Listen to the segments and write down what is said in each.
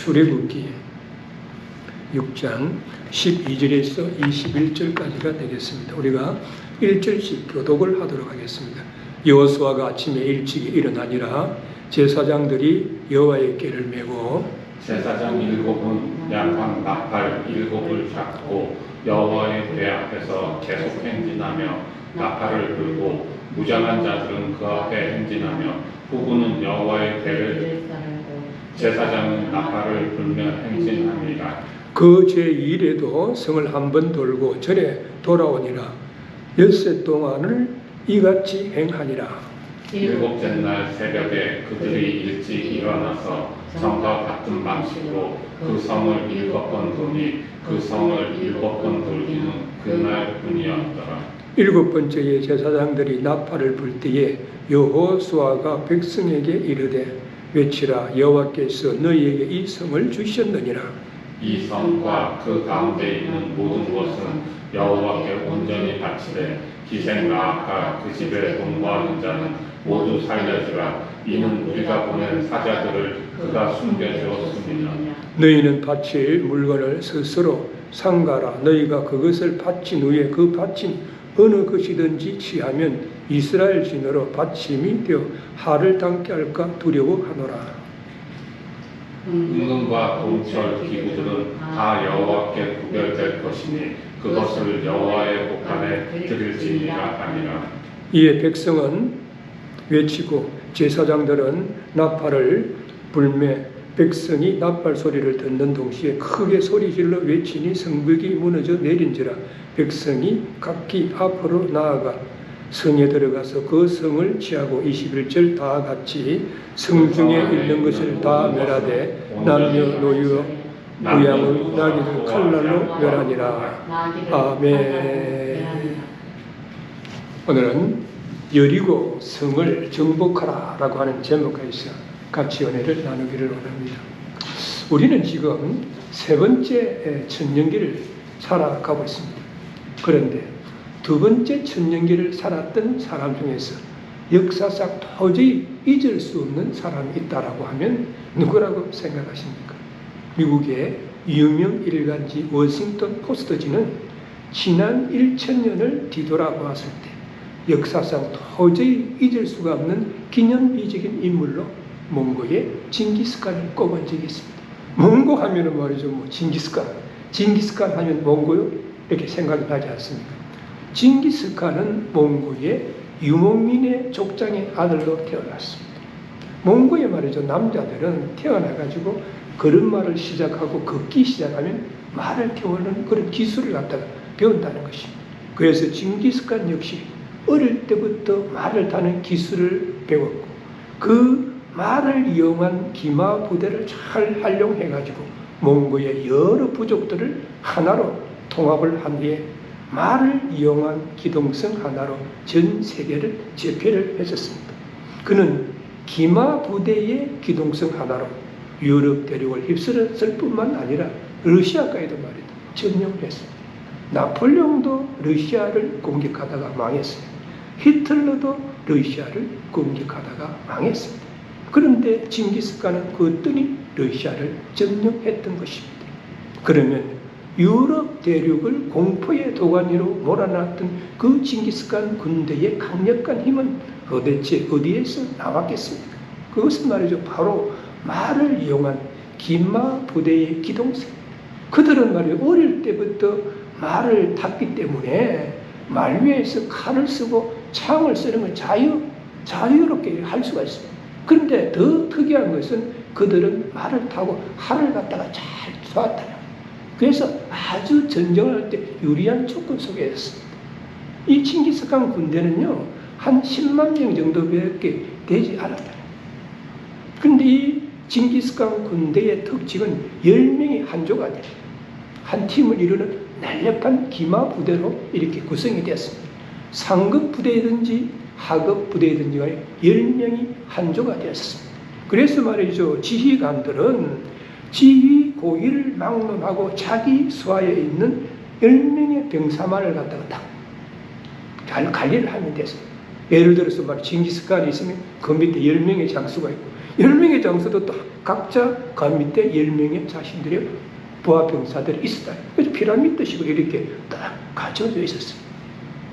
출애굽기 6장 12절에서 21절까지가 되겠습니다. 우리가 1절씩 교독을 하도록 하겠습니다. 여호수아가 아침에 일찍 일어나니라 제사장들이 여호와의 궤를 메고 제사장 7은 양방 나팔 7을 잡고 여호와의 궤 앞에서 계속 행진하며 나팔을 불고 무장한 자들은 그 앞에 행진하며 후군은 여호와의 궤를 제사장은 나팔을 불며 행진합니다. 그 제2일에도 성을 한 번 돌고 전에 돌아오니라 엿새 동안을 이같이 행하니라. 7째 날 새벽에 그들이 일찍 일어나서 성과 같은 방식으로 그 성을 7번 도니 그 성을 7번 돌기는 그날 뿐이었더라. 7번째에 제사장들이 나팔을 불 때에 여호수아가 백성에게 이르되 외치라 여호와께서 너희에게 이 성을 주셨느니라. 이 성과 그 가운데 있는 모든 것은 여호와께 온전히 바치되 기생나아가 그 집에 동거하는 자는 모두 살려주라. 이는 우리가 보낸 사자들을 그가 숨겨주었습니다. 너희는 바칠 물건을 스스로 상가라. 너희가 그것을 바친 후에 그 바친 어느 것이든지 취하면 이스라엘 진으로 바침이 되어 화를 당케 할까 두려워하노라. 은금과 동철 기구들은 다 여호와께 구별될 것이니 그것을 여호와의 곳간에 드릴지니라 아니라. 이에 백성은 외치고 제사장들은 나팔을 불매 백성이 나팔 소리를 듣는 동시에 크게 소리질러 외치니 성벽이 무너져 내린지라. 백성이 각기 앞으로 나아가 성에 들어가서 그 성을 취하고 21절 다 같이 성중에 있는 것을 다 멸하되 남녀 노유 무양의 나귀를 칼날로 멸하니라. 아멘. 오늘은 여리고 성을 정복하라 라고 하는 제목에서 같이 은혜를 나누기를 원합니다. 우리는 지금 세 번째 천년기를 살아가고 있습니다. 그런데 두 번째 천년기를 살았던 사람 중에서 역사상 도저히 잊을 수 없는 사람이 있다라고 하면 누구라고 생각하십니까? 미국의 유명 일간지 워싱턴 포스트지는 지난 1000년을 뒤돌아보았을 때 역사상 도저히 잊을 수가 없는 기념비적인 인물로 몽고의 징기스칸을 꼽은 적이 있습니다. 몽고 하면은 말이죠, 징기스칸 하면 몽고요? 이렇게 생각이 나지 않습니까? 징기스칸은 몽고의 유목민의 족장의 아들로 태어났습니다. 몽고의 말이죠, 남자들은 태어나가지고 걸음마를 시작하고 걷기 시작하면 말을 태우는 그런 기술을 갖다가 배운다는 것입니다. 그래서 징기스칸 역시 어릴 때부터 말을 타는 기술을 배웠고 그 말을 이용한 기마 부대를 잘 활용해가지고 몽고의 여러 부족들을 하나로 통합을 한 뒤에 말을 이용한 기동성 하나로 전 세계를 제패를 했었습니다. 그는 기마 부대의 기동성 하나로 유럽 대륙을 휩쓸었을 뿐만 아니라 러시아까지도 말이다 점령을 했습니다. 나폴레옹도 러시아를 공격하다가 망했습니다. 히틀러도 러시아를 공격하다가 망했습니다. 그런데 징기스칸은 그랬더니 러시아를 점령했던 것입니다. 그러면 유럽 대륙을 공포의 도가니로 몰아놨던 그 징기스칸 군대의 강력한 힘은 도대체 어디에서 나왔겠습니까? 그것은 말이죠, 바로 말을 이용한 기마 부대의 기동성. 그들은 말이죠, 어릴 때부터 말을 탔기 때문에 말 위에서 칼을 쓰고 창을 쓰는 걸 자유롭게 할 수가 있습니다. 그런데 더 특이한 것은 그들은 말을 타고 활을 갖다가 잘 쏘았다. 그래서 아주 전쟁을 할 때 유리한 조건 속에 있습니다. 이 징기스칸 군대는요, 한 10만 명 정도밖에 되지 않았다. 그런데 이 징기스칸 군대의 특징은 10명이 한 조가 됩니다. 한 팀을 이루는 날렵한 기마 부대로 이렇게 구성이 되었습니다. 상급 부대든지 하급 부대든지 간에 10명이 한 조가 되었습니다. 그래서 말이죠, 지휘관들은 지휘 고위를 막론하고 자기 수하에 있는 10명의 병사만을 갖다가 딱 잘 관리를 하면 됐습니다. 예를 들어서 말 징기스칸이 있으면 그 밑에 10명의 장수가 있고 10명의 장수도 또 각자 그 밑에 10명의 자신들의 부하 병사들이 있었다. 그래서 피라미드식으로 이렇게 딱 갖춰져 있었어요.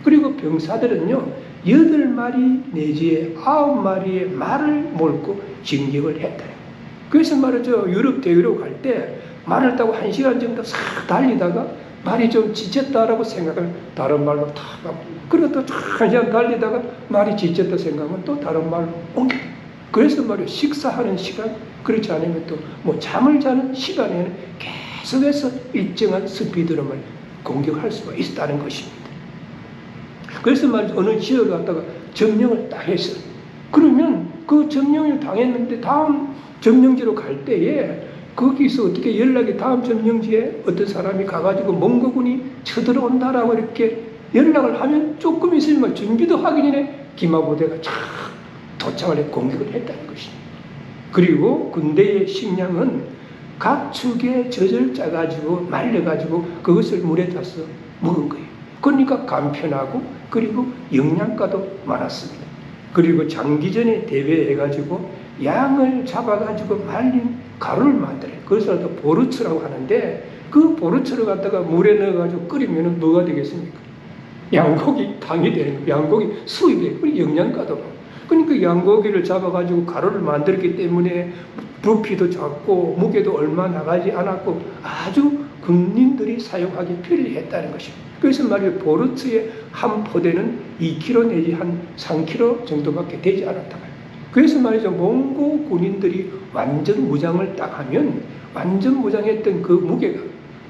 그리고 병사들은요 8마리 내지에 9마리의 말을 몰고 진격을 했다. 그래서 말이죠 유럽 대유로 갈 때 말을 타고 1시간 정도 싹 달리다가 말이 좀 지쳤다라고 생각을 다른 말로 탁 하고 그리고 또 1시간 달리다가 말이 지쳤다 생각하면 또 다른 말로 옮겨. 그래서 말이요 식사하는 시간 그렇지 않으면 또 뭐 잠을 자는 시간에는 계속해서 일정한 스피드럼을 공격할 수가 있다는 것입니다. 그래서 말이죠 어느 지역을 갖다가 점령을 딱 했어요. 그러면 그 점령을 당했는데 다음 점령지로 갈 때에 거기서 어떻게 연락이 다음 점령지에 어떤 사람이 가가지고 몽고군이 쳐들어온다라고 이렇게 연락을 하면 조금 있으면 준비도 하기 전에 기마부대가 쫙 도착을 해 공격을 했다는 것입니다. 그리고 군대의 식량은 가축의 젖을 짜가지고 말려가지고 그것을 물에 타서 먹은 거예요. 그러니까 간편하고 그리고 영양가도 많았습니다. 그리고 장기전에 대비해가지고 양을 잡아가지고 말린 가루를 만들어요. 그것을 또 보르츠라고 하는데 그 보르츠를 갖다가 물에 넣어가지고 끓이면 뭐가 되겠습니까? 양고기 당이 되는 거예요. 양고기 수입이 돼요. 그리고 영양가도 많아요. 그러니까 양고기를 잡아가지고 가루를 만들었기 때문에 부피도 작고 무게도 얼마 나가지 않았고 아주 군인들이 사용하기 편리했다는 것입니다. 그래서 말이에요 보르츠의 한 포대는 2kg 내지 한 3kg 정도밖에 되지 않았다. 그래서 말이죠 몽고 군인들이 완전 무장을 딱 하면 완전 무장했던 그 무게가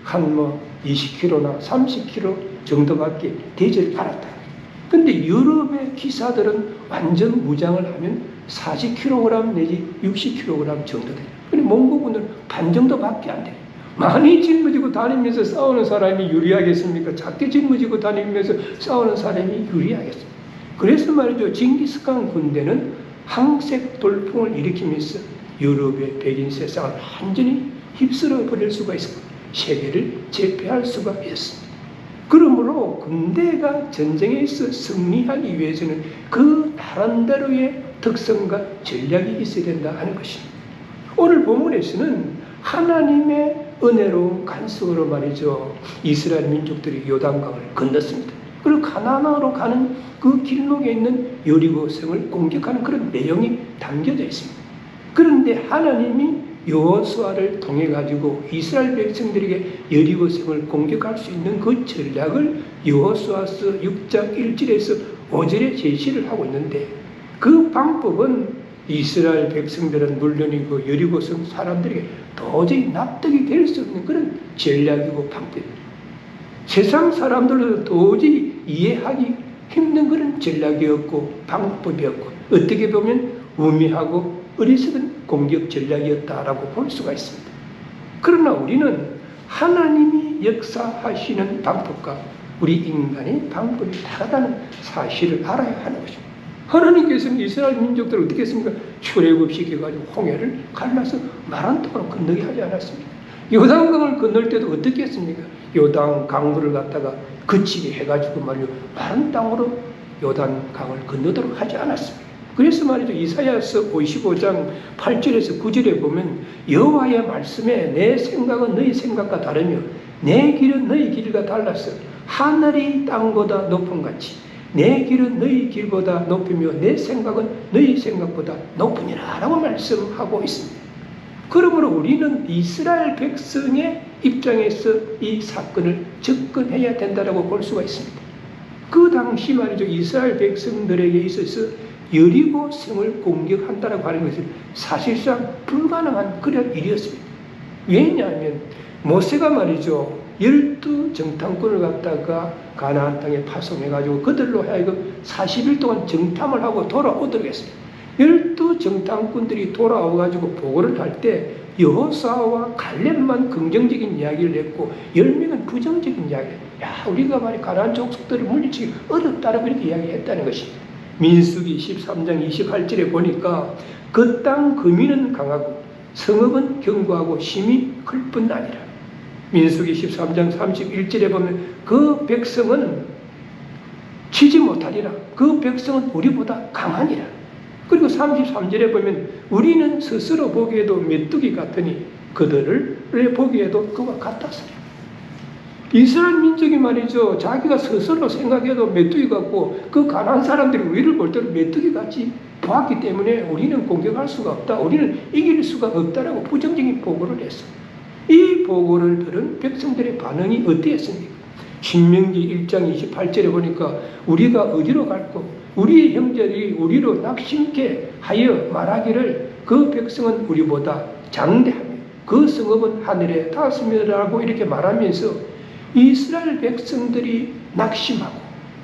한 뭐 20kg나 30kg 정도밖에 되지 않았다. 근데 유럽의 기사들은 완전 무장을 하면 40kg 내지 60kg 정도 돼요. 근데 몽고군들은 반 정도밖에 안 돼요. 많이 짊어지고 다니면서 싸우는 사람이 유리하겠습니까? 작게 짊어지고 다니면서 싸우는 사람이 유리하겠습니까? 그래서 말이죠 징기스칸 군대는 항색 돌풍을 일으키면서 유럽의 백인 세상을 완전히 휩쓸어 버릴 수가 있었고 세계를 제패할 수가 있었습니다. 그러므로 군대가 전쟁에서 승리하기 위해서는 그 나름대로의 특성과 전략이 있어야 된다 하는 것입니다. 오늘 본문에서는 하나님의 은혜로운 간섭으로 말이죠 이스라엘 민족들이 요단강을 건넜습니다. 그리고 가나안으로 가는 그 길목에 있는 여리고성을 공격하는 그런 내용이 담겨져 있습니다. 그런데 하나님이 여호수아를 통해 가지고 이스라엘 백성들에게 여리고성을 공격할 수 있는 그 전략을 여호수아서 6장 1절에서 5절에 제시를 하고 있는데 그 방법은 이스라엘 백성들은 물론이고 여리고성 사람들에게 도저히 납득이 될 수 없는 그런 전략이고 방법입니다. 세상 사람들도 도저히 이해하기 힘든 그런 전략이었고 방법이었고 어떻게 보면 우매하고 어리석은 공격 전략이었다라고 볼 수가 있습니다. 그러나 우리는 하나님이 역사하시는 방법과 우리 인간의 방법이 다르다는 사실을 알아야 하는 것입니다. 하나님께서는 이스라엘 민족들을 어떻게 했습니까? 출애굽시켜가지고 홍해를 갈라서 마른 땅으로 건너게 하지 않았습니까? 요단강을 건널 때도 어떻게 했습니까? 요단 강물을 갖다가 그치게 해가지고 말이요 마른 땅으로 요단강을 건너도록 하지 않았습니다. 그래서 말이죠 이사야서 55장 8절에서 9절에 보면 여호와의 말씀에 내 생각은 너희 생각과 다르며 내 길은 너희 길과 달라서 하늘이 땅보다 높은 같이 내 길은 너희 길보다 높으며 내 생각은 너희 생각보다 높으니라 라고 말씀하고 있습니다. 그러므로 우리는 이스라엘 백성의 입장에서 이 사건을 접근해야 된다고 볼 수가 있습니다. 그 당시 말이죠 이스라엘 백성들에게 있어서 여리고 성을 공격한다라고 하는 것은 사실상 불가능한 그런 일이었습니다. 왜냐하면 모세가 말이죠 12정탐꾼을 갖다가 가나안 땅에 파송해가지고 그들로 하여금 40일 동안 정탐을 하고 돌아오도록 했습니다. 12정탐꾼들이 돌아와가지고 보고를 할 때 여호수아와 갈렙만 긍정적인 이야기를 했고 10명은 부정적인 이야기를 우리가 말이 가나안 족속들을 물리치기 어렵다라고 이렇게 이야기했다는 것입니다. 민수기 13장 28절에 보니까 그 땅 거민은 강하고 성읍은 견고하고 힘이 클 뿐 아니라 민수기 13장 31절에 보면 그 백성은 치지 못하리라. 그 백성은 우리보다 강하니라. 그리고 33절에 보면 우리는 스스로 보기에도 메뚜기 같으니 그들을 보기에도 그와 같았으리. 이스라엘 민족이 말이죠, 자기가 스스로 생각해도 메뚜기 같고 그 가난한 사람들이 우리를 볼 때는 메뚜기 같이 보았기 때문에 우리는 공격할 수가 없다, 우리는 이길 수가 없다라고 부정적인 보고를 했어. 이 보고를 들은 백성들의 반응이 어땠습니까? 신명기 1장 28절에 보니까 우리가 어디로 갈고 우리 형제들이 우리로 낙심케 하여 말하기를 그 백성은 우리보다 장대하며 그 성읍은 하늘에 닿았음이라고 이렇게 말하면서 이스라엘 백성들이 낙심하고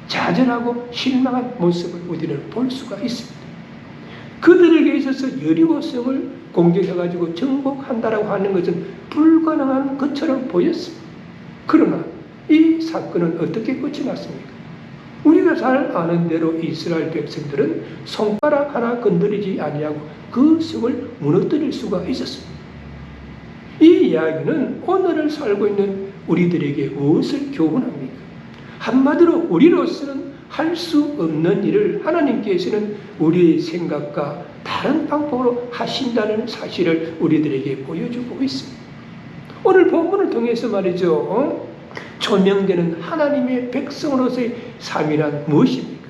좌절하고 실망한 모습을 우리는 볼 수가 있습니다. 그들에게 있어서 여리고성을 공격해가지고 정복한다라고 하는 것은 불가능한 것처럼 보였습니다. 그러나 이 사건은 어떻게 끝이 났습니까? 우리가 잘 아는 대로 이스라엘 백성들은 손가락 하나 건드리지 아니하고 그 성을 무너뜨릴 수가 있었습니다. 이 이야기는 오늘을 살고 있는 우리들에게 무엇을 교훈합니까? 한마디로 우리로서는 할 수 없는 일을 하나님께서는 우리의 생각과 다른 방법으로 하신다는 사실을 우리들에게 보여주고 있습니다. 오늘 본문을 통해서 말이죠, 조명되는 하나님의 백성으로서의 삶이란 무엇입니까?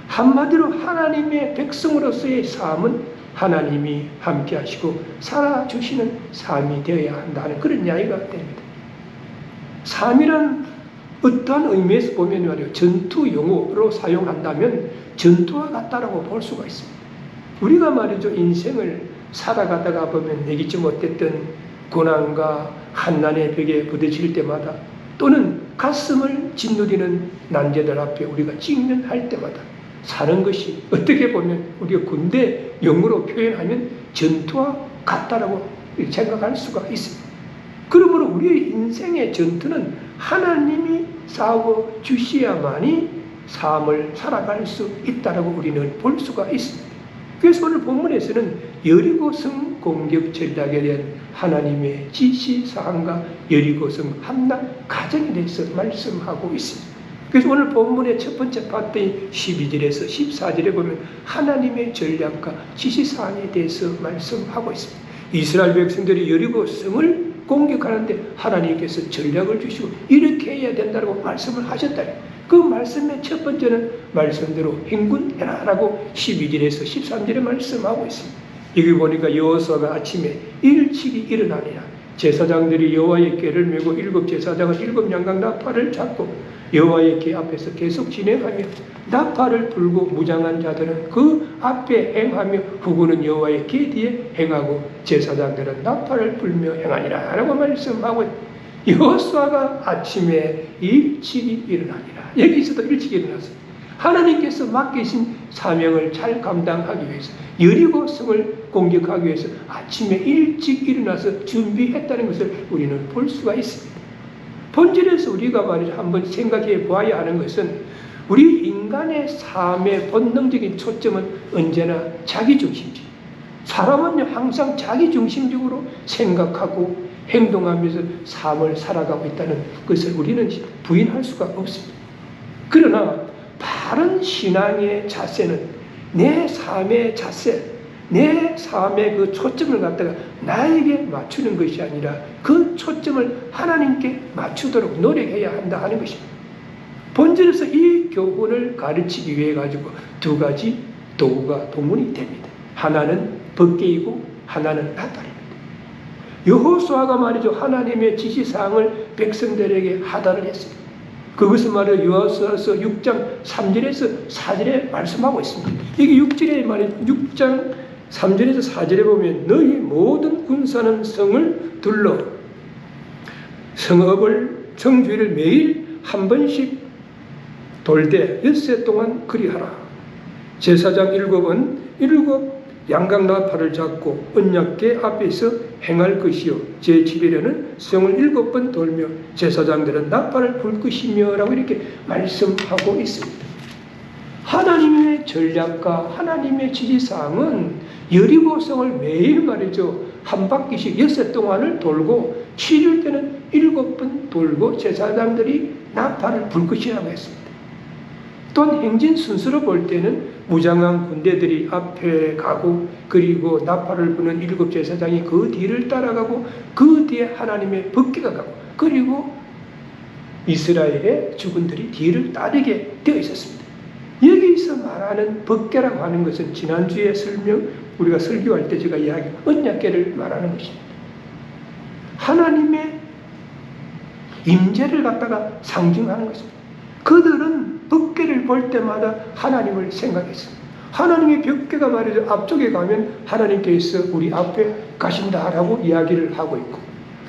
한마디로 하나님의 백성으로서의 삶은 하나님이 함께 하시고 살아주시는 삶이 되어야 한다는 그런 이야기가 됩니다. 삶이란 어떠한 의미에서 보면 말이에요, 전투 용어로 사용한다면 전투와 같다라고 볼 수가 있습니다. 우리가 말이죠, 인생을 살아가다가 보면 내기지 못했던 고난과 한난의 벽에 부딪힐 때마다 또는 가슴을 짓누리는 난제들 앞에 우리가 직면할 때마다 사는 것이 어떻게 보면 우리가 군대 용어로 표현하면 전투와 같다라고 생각할 수가 있습니다. 그러므로 우리의 인생의 전투는 하나님이 싸워 주셔야만이 삶을 살아갈 수 있다라고 우리는 볼 수가 있습니다. 그래서 오늘 본문에서는 여리고성 공격 전략에 대한 하나님의 지시사항과 여리고성 함락 과정에 대해서 말씀하고 있습니다. 그래서 오늘 본문의 첫 번째 파트인 12절에서 14절에 보면 하나님의 전략과 지시사항에 대해서 말씀하고 있습니다. 이스라엘 백성들이 여리고성을 공격하는데 하나님께서 전략을 주시고 이렇게 해야 된다고 말씀을 하셨다. 그 말씀의 첫 번째는 말씀대로 행군해라 라고 12절에서 13절에 말씀하고 있습니다. 여기 보니까 여호수아가 아침에 일찍이 일어나니라. 제사장들이 여호와의 궤를 메고 7 제사장은 7 양각 나팔을 잡고 여호와의 궤 앞에서 계속 진행하며 나팔을 불고 무장한 자들은 그 앞에 행하며 후군은 여호와의 궤 뒤에 행하고 제사장들은 나팔을 불며 행하니라 라고 말씀하고 여호수아가 아침에 일찍이 일어나니라. 여기서도 일찍 일어났어요. 하나님께서 맡기신 사명을 잘 감당하기 위해서 여리고성을 공격하기 위해서 아침에 일찍 일어나서 준비했다는 것을 우리는 볼 수가 있습니다. 본질에서 우리가 말이죠, 한번 생각해 보아야 하는 것은 우리 인간의 삶의 본능적인 초점은 언제나 자기중심적. 사람은요 항상 자기중심적으로 생각하고 행동하면서 삶을 살아가고 있다는 것을 우리는 부인할 수가 없습니다. 그러나 바른 신앙의 자세는 내 삶의 자세, 내 삶의 그 초점을 갖다가 나에게 맞추는 것이 아니라 그 초점을 하나님께 맞추도록 노력해야 한다 하는 것입니다. 본질에서 이 교훈을 가르치기 위해 가지고 두 가지 도구가 동원이 됩니다. 하나는 법궤이고 하나는 나팔입니다. 여호수아가 말이죠, 하나님의 지시사항을 백성들에게 하달을 했습니다. 그것은 말이죠, 여호수아서 6장 3절에서 4절에 말씀하고 있습니다. 이게 6절에 말이죠, 6장 3절에서 4절에 보면 너희 모든 군사는 성을 둘러 성읍을 성주를 매일 한 번씩 돌되 6세 동안 그리하라. 제사장 7은 7 양각 나팔을 잡고 언약궤 앞에서 행할 것이요 제7일에는 성을 7번 돌며 제사장들은 나팔을 불 것이며 라고 이렇게 말씀하고 있습니다. 하나님의 전략과 하나님의 지시사항은 여리고성을 매일 말이죠, 한 바퀴씩 6세 동안을 돌고 7일 때는 7번 돌고 제사장들이 나팔을 불 것이라고 했습니다. 또한 행진 순서로 볼 때는 무장한 군대들이 앞에 가고 그리고 나팔을 부는 7 제사장이 그 뒤를 따라가고 그 뒤에 하나님의 법궤가 가고 그리고 이스라엘의 주군들이 뒤를 따르게 되어 있었습니다. 여기서 말하는 법궤라고 하는 것은 지난주에 우리가 설교할 때 제가 이야기한 언약궤를 말하는 것입니다. 하나님의 임재를 갖다가 상징하는 것입니다. 그들은 법궤를 볼 때마다 하나님을 생각했습니다. 하나님의 법궤가 말이죠. 앞쪽에 가면 하나님께서 우리 앞에 가신다라고 이야기를 하고 있고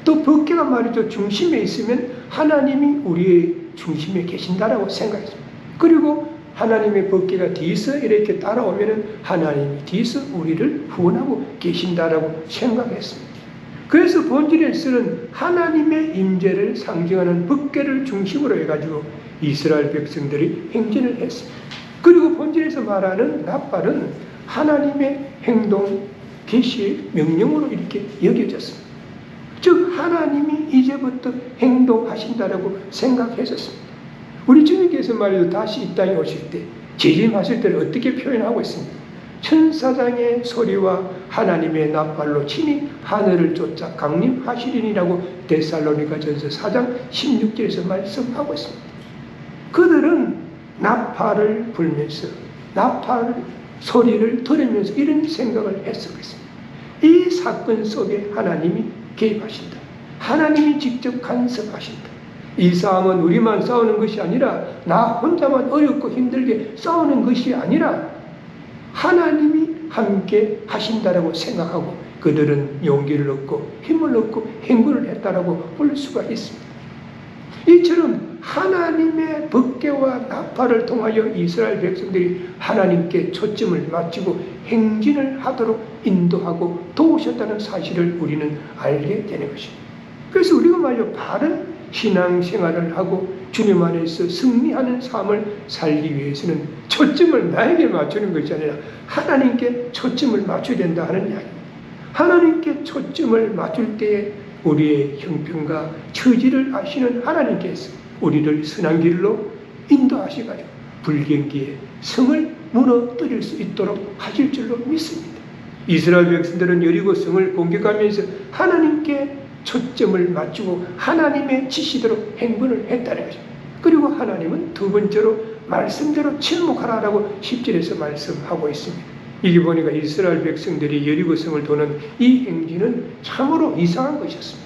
또 법궤가 말이죠. 중심에 있으면 하나님이 우리의 중심에 계신다라고 생각했습니다. 그리고 하나님의 법궤가 뒤에서 이렇게 따라오면 하나님이 뒤에서 우리를 후원하고 계신다라고 생각했습니다. 그래서 본질에서는 하나님의 임재를 상징하는 법궤를 중심으로 해가지고 이스라엘 백성들이 행진을 했습니다. 그리고 본질에서 말하는 나팔은 하나님의 행동, 계시의 명령으로 이렇게 여겨졌습니다. 즉 하나님이 이제부터 행동하신다라고 생각했었습니다. 우리 주님께서 말이죠. 다시 이 땅에 오실 때 재림하실 때를 어떻게 표현하고 있습니까? 천사장의 소리와 하나님의 나팔로 친히 하늘을 쫓아 강림하시리니라고 데살로니가전서 4장 16절에서 말씀하고 있습니다. 그들은 나팔을 불면서 나팔 소리를 들으면서 이런 생각을 했었습니다. 이 사건 속에 하나님이 개입하신다. 하나님이 직접 간섭하신다. 이 싸움은 우리만 싸우는 것이 아니라 나 혼자만 어렵고 힘들게 싸우는 것이 아니라 하나님이 함께 하신다라고 생각하고 그들은 용기를 얻고 힘을 얻고 행군을 했다라고 볼 수가 있습니다. 이처럼 하나님의 법궤와 나팔을 통하여 이스라엘 백성들이 하나님께 초점을 맞추고 행진을 하도록 인도하고 도우셨다는 사실을 우리는 알게 되는 것입니다. 그래서 우리가 말이죠. 바른 신앙생활을 하고 주님 안에서 승리하는 삶을 살기 위해서는 초점을 나에게 맞추는 것이 아니라 하나님께 초점을 맞춰야 된다 하는 이야기입니다. 하나님께 초점을 맞출 때에 우리의 형편과 처지를 아시는 하나님께서 우리를 선한 길로 인도하셔가지고 불경기에 성을 무너뜨릴 수 있도록 하실 줄로 믿습니다. 이스라엘 백성들은 여리고 성을 공격하면서 하나님께 초점을 맞추고 하나님의 지시대로 행군을 했다는 거죠. 그리고 하나님은 두 번째로 말씀대로 침묵하라라고 10절에서 말씀하고 있습니다. 이게 보니까 이스라엘 백성들이 여리고 성을 도는 이 행진은 참으로 이상한 것이었습니다.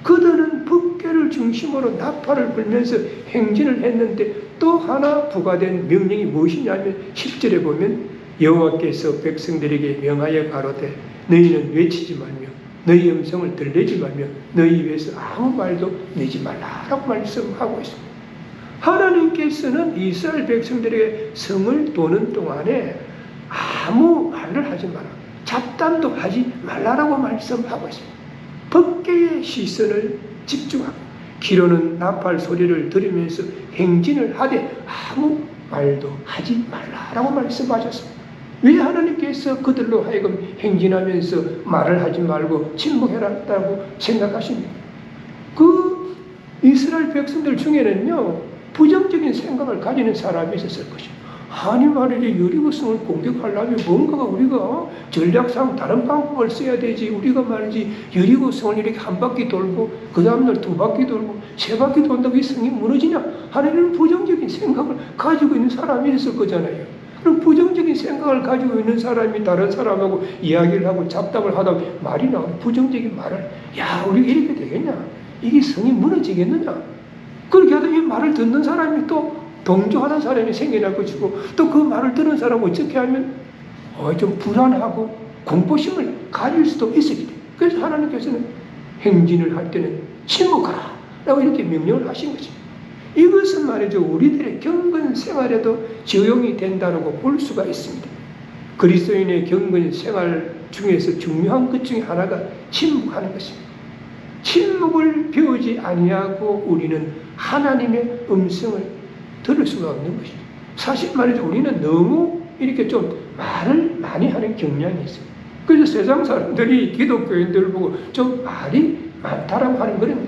그들은 법궤를 중심으로 나팔을 불면서 행진을 했는데 또 하나 부과된 명령이 무엇이냐면 10절에 보면 여호와께서 백성들에게 명하여 가로되 너희는 외치지 말며 너희 음성을 들리지 말며 너희 입에서 아무 말도 내지 말라라고 말씀하고 있습니다. 하나님께서는 이스라엘 백성들에게 성을 도는 동안에 아무 말을 하지 마라. 잡담도 하지 말라라고 말씀하고 있습니다. 법궤의 시선을 집중하고 기로는 나팔 소리를 들으면서 행진을 하되 아무 말도 하지 말라라고 말씀하셨습니다. 왜 하나님께서 그들로 하여금 행진하면서 말을 하지 말고 침묵해라고 생각하십니까? 그 이스라엘 백성들 중에는요 부정적인 생각을 가지는 사람이 있었을 것입니다. 아니 말이지 여리고성을 공격하려면 뭔가가 우리가 전략상 다른 방법을 써야 되지. 우리가 말이지 여리고성을 이렇게 한 바퀴 돌고 그 다음날 2바퀴 돌고 3바퀴 돈다고 이 성이 무너지냐 하는 부정적인 생각을 가지고 있는 사람이 있을 거잖아요. 그럼 부정적인 생각을 가지고 있는 사람이 다른 사람하고 이야기를 하고 잡담을 하다 말이 나오는 부정적인 말을 야 우리가 이렇게 되겠냐 이게 성이 무너지겠느냐 그렇게 하다 이 말을 듣는 사람이 또 동조하는 사람이 생겨날 것이고 또 그 말을 들은 사람은 어떻게 하면 좀 불안하고 공포심을 가질 수도 있었기 때문에 그래서 하나님께서는 행진을 할 때는 침묵하라 라고 이렇게 명령을 하신 것입니다. 이것은 말이죠 우리들의 경건 생활에도 적용이 된다고 볼 수가 있습니다. 그리스도인의 경건 생활 중에서 중요한 것 중에 하나가 침묵하는 것입니다. 침묵을 배우지 아니하고 우리는 하나님의 음성을 들을 수가 없는 것입니다. 사실 말이죠 우리는 너무 이렇게 좀 말을 많이 하는 경향이 있어요. 그래서 세상 사람들이 기독교인들을 보고 좀 말이 많다라고 하는 그런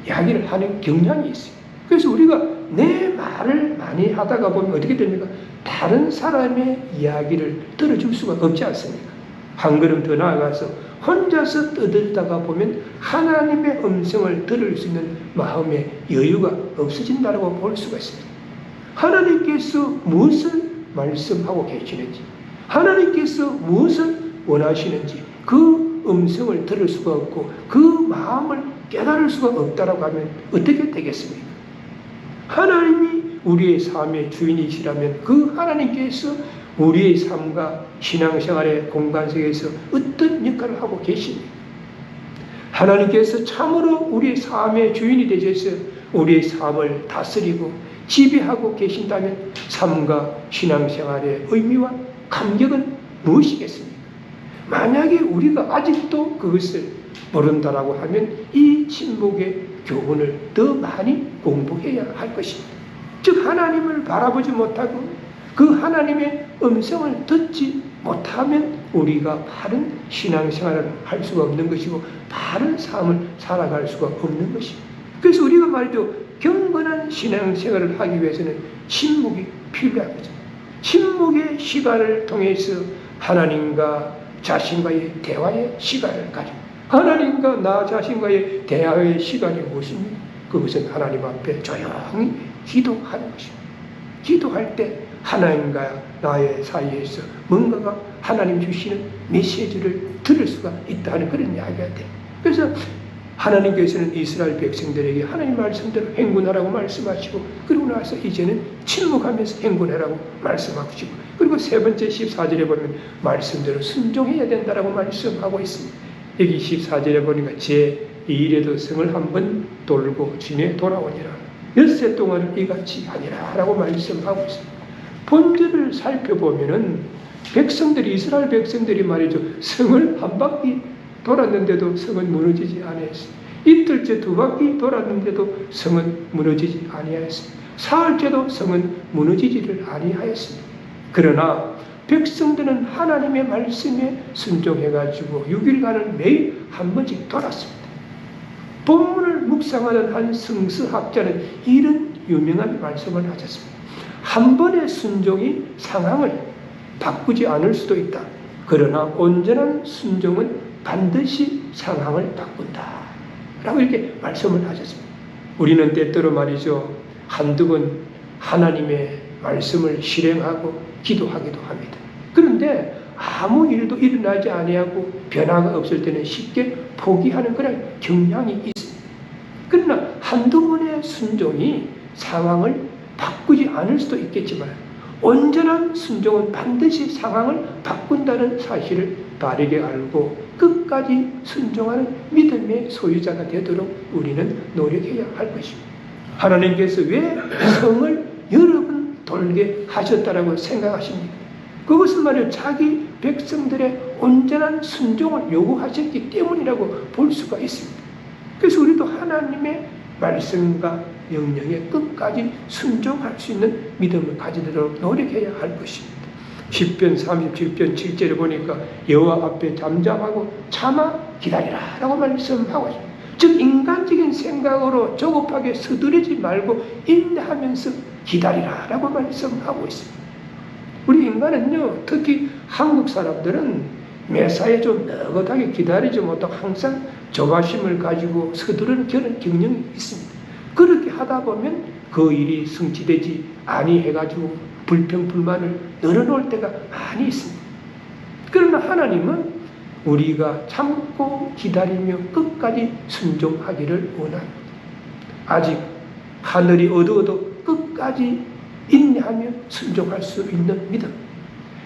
이야기를 하는 경향이 있어요. 그래서 우리가 내 말을 많이 하다가 보면 어떻게 됩니까? 다른 사람의 이야기를 들어줄 수가 없지 않습니까? 한 걸음 더 나아가서 혼자서 떠들다가 보면 하나님의 음성을 들을 수 있는 마음의 여유가 없어진다고 볼 수가 있습니다. 하나님께서 무엇을 말씀하고 계시는지, 하나님께서 무엇을 원하시는지 그 음성을 들을 수가 없고 그 마음을 깨달을 수가 없다라고 하면 어떻게 되겠습니까? 하나님이 우리의 삶의 주인이시라면 그 하나님께서 우리의 삶과 신앙생활의 공간 속에서 어떤 역할을 하고 계십니까? 하나님께서 참으로 우리의 삶의 주인이 되셔서 우리의 삶을 다스리고 지배하고 계신다면 삶과 신앙생활의 의미와 감격은 무엇이겠습니까? 만약에 우리가 아직도 그것을 모른다라고 하면 이 침묵의 교훈을 더 많이 공부해야 할 것입니다. 즉 하나님을 바라보지 못하고 그 하나님의 음성을 듣지 못하면 우리가 바른 신앙생활을 할 수가 없는 것이고 바른 삶을 살아갈 수가 없는 것입니다. 그래서 우리가 말이죠, 경건한 신앙생활을 하기 위해서는 침묵이 필요한 거죠. 침묵의 시간을 통해서 하나님과 자신과의 대화의 시간을 가지고, 하나님과 나 자신과의 대화의 시간이 무엇입니까? 그것은 하나님 앞에 조용히 기도하는 것입니다. 기도할 때 하나님과 나의 사이에서 뭔가가 하나님 주시는 메시지를 들을 수가 있다는 그런 이야기가 돼요. 그래서 하나님께서는 이스라엘 백성들에게 하나님 말씀대로 행군하라고 말씀하시고, 그리고 나서 이제는 침묵하면서 행군하라고 말씀하시고, 그리고 세 번째 14절에 보면 말씀대로 순종해야 된다라고 말씀하고 있습니다. 여기 14절에 보니까 제 2일에도 성을 한번 돌고 진에 돌아오니라. 엿새 동안을 이같이 하니라 라고 말씀하고 있습니다. 본질을 살펴보면은 백성들이, 이스라엘 백성들이 말이죠, 성을 한 바퀴 돌았는데도 성은 무너지지 아니하였습니다. 이틀째 2바퀴 돌았는데도 성은 무너지지 아니하였습니다. 사흘째도 성은 무너지지를 아니하였습니다. 그러나 백성들은 하나님의 말씀에 순종해가지고 6일간을 매일 한 번씩 돌았습니다. 본문을 묵상하는 한 성서학자는 이런 유명한 말씀을 하셨습니다. 한 번의 순종이 상황을 바꾸지 않을 수도 있다. 그러나 온전한 순종은 반드시 상황을 바꾼다. 라고 이렇게 말씀을 하셨습니다. 우리는 때때로 말이죠, 한두 번 하나님의 말씀을 실행하고 기도하기도 합니다. 그런데 아무 일도 일어나지 아니하고 변화가 없을 때는 쉽게 포기하는 그런 경향이 있습니다. 그러나 한두 번의 순종이 상황을 바꾸지 않을 수도 있겠지만 온전한 순종은 반드시 상황을 바꾼다는 사실을 바르게 알고 끝까지 순종하는 믿음의 소유자가 되도록 우리는 노력해야 할 것입니다. 하나님께서 왜 성을 여러 번 돌게 하셨다라고 생각하십니까? 그것은 말이요, 자기 백성들의 온전한 순종을 요구하셨기 때문이라고 볼 수가 있습니다. 그래서 우리도 하나님의 말씀과 명령에 끝까지 순종할 수 있는 믿음을 가지도록 노력해야 할 것입니다. 시편 37편 7절에 보니까 여호와 앞에 잠잠하고 참아 기다리라 라고 말씀하고 있습니다. 즉 인간적인 생각으로 조급하게 서두르지 말고 인내하면서 기다리라 라고 말씀하고 있습니다. 우리 인간은요, 특히 한국 사람들은 매사에 좀 느긋하게 기다리지 못하고 항상 조바심을 가지고 서두르는 그런 경향이 있습니다. 그렇게 하다 보면 그 일이 성취되지 아니해가지고 불평불만을 늘어놓을 때가 많이 있습니다. 그러나 하나님은 우리가 참고 기다리며 끝까지 순종하기를 원합니다. 아직 하늘이 어두워도 끝까지 인내하며 순종할 수 있는 믿음.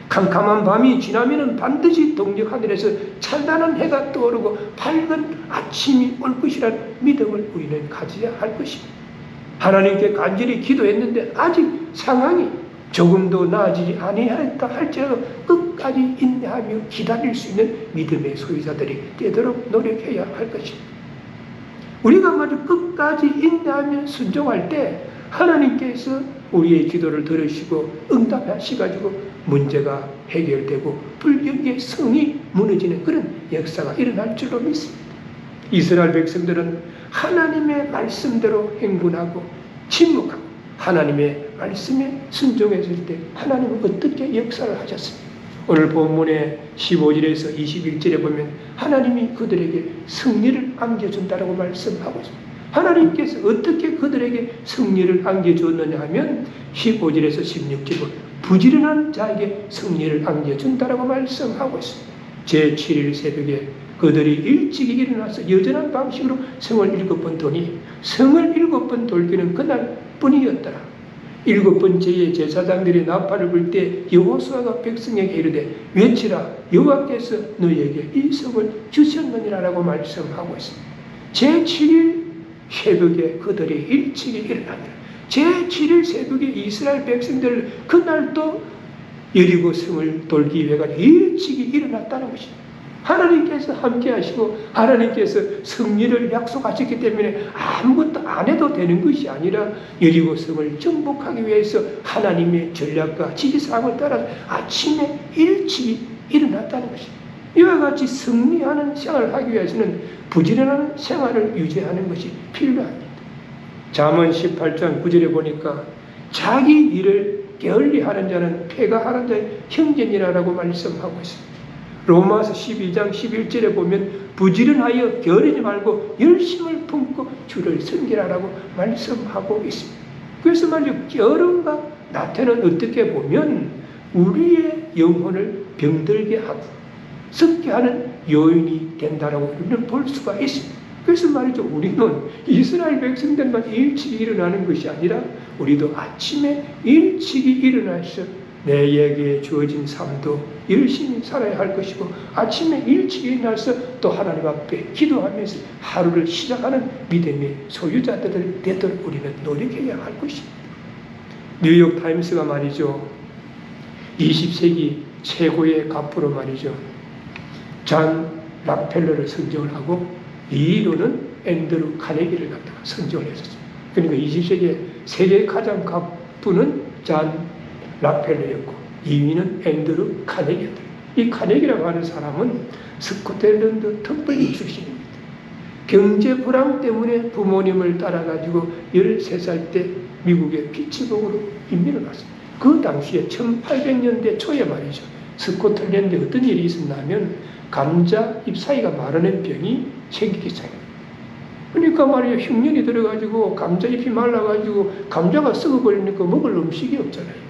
캄캄한 밤이 지나면 반드시 동력 하늘에서 찬란한 해가 떠오르고 밝은 아침이 올 것이라는 믿음을 우리는 가져야 할 것입니다. 하나님께 간절히 기도했는데 아직 상황이 조금도 나아지지 아니하였다 할지라도 끝까지 인내하며 기다릴 수 있는 믿음의 소유자들이 되도록 노력해야 할 것입니다. 우리가 먼저 끝까지 인내하며 순종할 때 하나님께서 우리의 기도를 들으시고 응답하시가지고 문제가 해결되고 불경기의 성이 무너지는 그런 역사가 일어날 줄로 믿습니다. 이스라엘 백성들은 하나님의 말씀대로 행군하고 침묵하고 하나님의 말씀에 순종했을 때 하나님은 어떻게 역사를 하셨습니까? 오늘 본문의 15절에서 21절에 보면 하나님이 그들에게 승리를 안겨준다라고 말씀하고 있습니다. 하나님께서 어떻게 그들에게 승리를 안겨주었느냐 하면 15절에서 16절은 부지런한 자에게 승리를 안겨준다라고 말씀하고 있습니다. 제7일 새벽에 그들이 일찍이 일어나서 여전한 방식으로 성을 7번 도니 성을 7번 돌기는 그날뿐이었더라. 7번째에 제사장들이 나팔을 불 때 여호수아가 백성에게 이르되 외치라 여호와께서 너희에게 이 성을 주셨느니라라고 말씀하고 있습니다. 제7일 새벽에 그들이 일찍이 일어나니라. 제7일 새벽에 이스라엘 백성들 그날 또 여리고 성을 돌기 위해 일찍이 일어났다는 것입니다. 하나님께서 함께 하시고 하나님께서 승리를 약속하셨기 때문에 아무것도 안 해도 되는 것이 아니라 여리고 성을 정복하기 위해서 하나님의 전략과 지시사항을 따라 아침에 일찍이 일어났다는 것입니다. 이와 같이 승리하는 생활을 하기 위해서는 부지런한 생활을 유지하는 것이 필요합니다. 잠언 18장 9절에 보니까 자기 일을 게을리하는 자는 폐가하는 자의 형제니라라고 말씀하고 있습니다. 로마서 12장 11절에 보면 부지런하여 게으르지 말고 열심을 품고 주를 섬기라라고 말씀하고 있습니다. 그래서 말이죠. 게으름과 나태는 어떻게 보면 우리의 영혼을 병들게 하고 썩게 하는 요인이 된다라고 우리는 볼 수가 있습니다. 그래서 말이죠. 우리는 이스라엘 백성들만 일찍이 일어나는 것이 아니라 우리도 아침에 일찍이 일어나서 내게 주어진 삶도 열심히 살아야 할 것이고 아침에 일찍 일어나서 또 하나님 앞에 기도하면서 하루를 시작하는 믿음의 소유자들 되도록 우리는 노력해야 할 것입니다. 뉴욕 타임스가 말이죠. 20세기 최고의 가부로 말이죠. 잔 락펠러를 선정을 하고 2위로는 앤드루 카네기를 갖다가 선정을 했었습니다. 그러니까 20세기의 세계 가장 가부는 잔 락펠러였고 2위는 앤드루 카네기였다. 이 카네기라고 하는 사람은 스코틀랜드 텀블리 출신입니다. 경제 불황 때문에 부모님을 따라가지고 13살 때 미국의 피츠버그로 이민을 왔습니다. 그 당시에 1800년대 초에 말이죠. 스코틀랜드에 어떤 일이 있었냐면 감자 잎사귀가 마르는 병이 생기기 시작합니다. 그러니까 말이죠. 흉년이 들어가지고 감자 잎이 말라가지고 감자가 썩어버리니까 먹을 음식이 없잖아요.